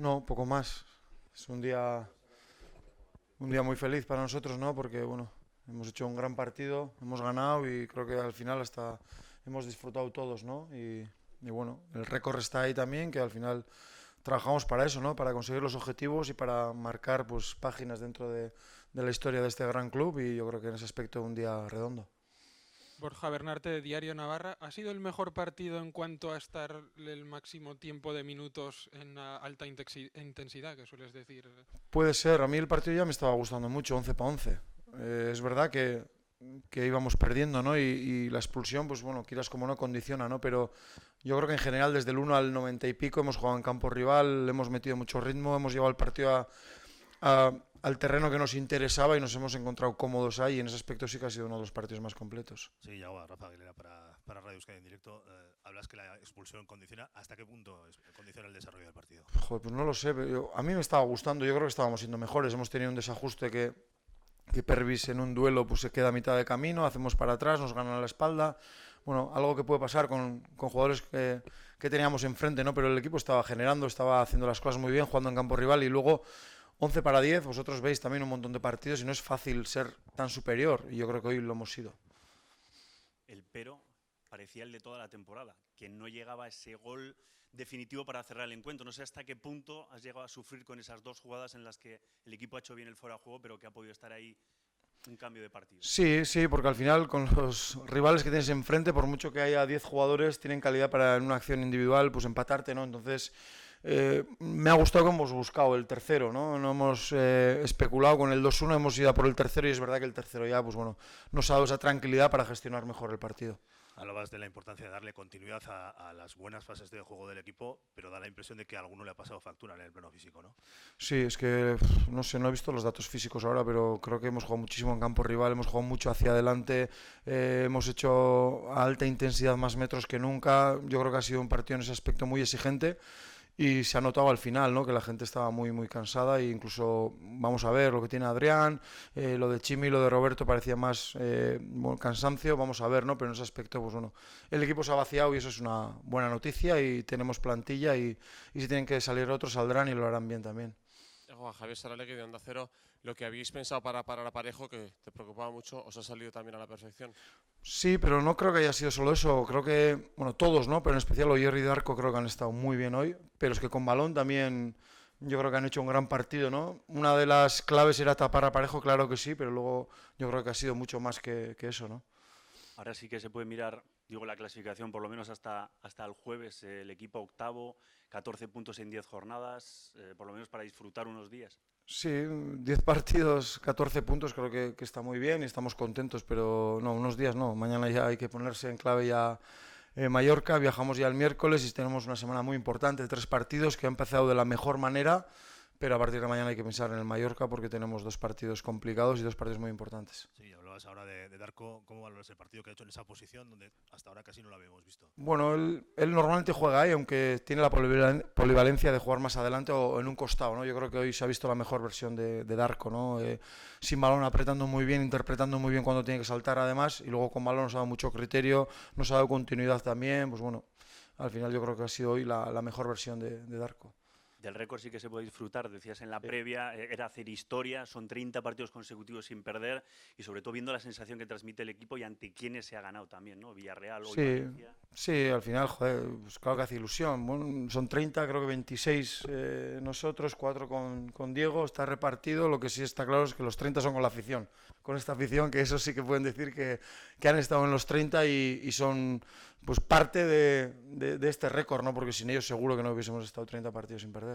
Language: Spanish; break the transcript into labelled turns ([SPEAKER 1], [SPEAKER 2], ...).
[SPEAKER 1] No, poco más. Es un día muy feliz para nosotros, ¿no? Porque, bueno, hemos hecho un gran partido, hemos ganado y creo que al final hasta hemos disfrutado todos, ¿no? Y bueno, el récord está ahí también, que al final trabajamos para eso, ¿no? Para conseguir los objetivos y para marcar, pues, páginas dentro de la historia de este gran club y yo creo que en ese aspecto un día redondo.
[SPEAKER 2] Borja Bernarte de Diario Navarra, ¿ha sido el mejor partido en cuanto a estar el máximo tiempo de minutos en alta intensidad, que sueles decir?
[SPEAKER 1] Puede ser, a mí el partido ya me estaba gustando mucho, 11 para 11. Es verdad que íbamos perdiendo, ¿no? Y la expulsión, pues bueno, quieras como no, condiciona, ¿no? Pero yo creo que en general desde el 1 al 90 y pico hemos jugado en campo rival, hemos metido mucho ritmo, hemos llevado el partido al terreno que nos interesaba y nos hemos encontrado cómodos ahí y en ese aspecto sí que ha sido uno de los partidos más completos.
[SPEAKER 3] Sí, ya va, Rafa Aguilera para Radio Euskadi en directo. Hablas que la expulsión condiciona. ¿Hasta qué punto condiciona el desarrollo del partido?
[SPEAKER 1] Joder, pues no lo sé, pero a mí me estaba gustando, yo creo que estábamos siendo mejores, hemos tenido un desajuste que Pervis en un duelo pues se queda a mitad de camino, hacemos para atrás, nos ganan a la espalda. Bueno, algo que puede pasar con jugadores que teníamos enfrente, ¿no? Pero el equipo estaba generando, estaba haciendo las cosas muy bien, jugando en campo rival y luego 11 para 10, vosotros veis también un montón de partidos y no es fácil ser tan superior y yo creo que hoy lo hemos sido.
[SPEAKER 4] El pero parecía el de toda la temporada, que no llegaba ese gol definitivo para cerrar el encuentro. No sé hasta qué punto has llegado a sufrir con esas dos jugadas en las que el equipo ha hecho bien el fuera de juego, pero que ha podido estar ahí un cambio de partido.
[SPEAKER 1] Sí, sí, porque al final con los rivales que tienes enfrente, por mucho que haya 10 jugadores, tienen calidad para en una acción individual, pues empatarte, ¿no? Entonces, me ha gustado que hemos buscado el tercero, ¿no? No hemos especulado con el 2-1, hemos ido a por el tercero y es verdad que el tercero ya, pues bueno, nos ha dado esa tranquilidad para gestionar mejor el partido.
[SPEAKER 3] Hablabas de la importancia de darle continuidad a las buenas fases de juego del equipo, pero da la impresión de que a alguno le ha pasado factura en el plano físico, ¿no?
[SPEAKER 1] Sí, es que no sé, no he visto los datos físicos ahora, pero creo que hemos jugado muchísimo en campo rival, hemos jugado mucho hacia adelante, hemos hecho a alta intensidad más metros que nunca. Yo creo que ha sido un partido en ese aspecto muy exigente y se ha notado al final, ¿no? Que la gente estaba muy cansada e incluso vamos a ver lo que tiene Adrián, lo de Chimi, lo de Roberto parecía más bueno, cansancio, vamos a ver, ¿no? Pero en ese aspecto, pues bueno, el equipo se ha vaciado y eso es una buena noticia y tenemos plantilla y si tienen que salir otros saldrán y lo harán bien también.
[SPEAKER 5] Juan Javier Saralegui de Onda Cero, lo que habéis pensado para parar a Parejo, que te preocupaba mucho, os ha salido también a la perfección.
[SPEAKER 1] Sí, pero no creo que haya sido solo eso. Creo que, bueno, todos, ¿no? Pero en especial Oyer y Darko creo que han estado muy bien hoy. Pero es que con balón también yo creo que han hecho un gran partido, ¿no? Una de las claves era tapar a Parejo, claro que sí, pero luego yo creo que ha sido mucho más que eso, ¿no?
[SPEAKER 4] Ahora sí que se puede mirar, digo, la clasificación por lo menos hasta el jueves, el equipo octavo, 14 puntos en 10 jornadas, por lo menos para disfrutar unos días.
[SPEAKER 1] Sí, 10 partidos, 14 puntos, creo que está muy bien y estamos contentos, pero no, unos días no. Mañana ya hay que ponerse en clave ya Mallorca, viajamos ya el miércoles y tenemos una semana muy importante, 3 partidos que ha empezado de la mejor manera, pero a partir de mañana hay que pensar en el Mallorca porque tenemos 2 partidos complicados y 2 partidos muy importantes.
[SPEAKER 3] Sí, hablabas ahora de Darko. ¿Cómo valoras el partido que ha hecho en esa posición donde hasta ahora casi no lo habíamos visto?
[SPEAKER 1] Bueno, él normalmente juega ahí, aunque tiene la polivalencia de jugar más adelante o en un costado, ¿no? Yo creo que hoy se ha visto la mejor versión de Darko, ¿no? Sin balón apretando muy bien, interpretando muy bien cuando tiene que saltar además, y luego con balón nos ha dado mucho criterio, nos ha dado continuidad también, pues bueno, al final yo creo que ha sido hoy la mejor versión de Darko.
[SPEAKER 4] Del récord sí que se puede disfrutar, decías en la previa, era hacer historia, son 30 partidos consecutivos sin perder y sobre todo viendo la sensación que transmite el equipo y ante quienes se ha ganado también, ¿no? Villarreal, hoy
[SPEAKER 1] Sí,
[SPEAKER 4] Valencia.
[SPEAKER 1] sí, al final, joder, pues claro que hace ilusión. Bueno, son 30, creo que 26 nosotros, 4 con Diego, está repartido. Lo que sí está claro es que los 30 son con la afición. Con esta afición, que eso sí que pueden decir que han estado en los 30 y son pues parte de este récord, ¿no? Porque sin ellos seguro que no hubiésemos estado 30 partidos sin perder.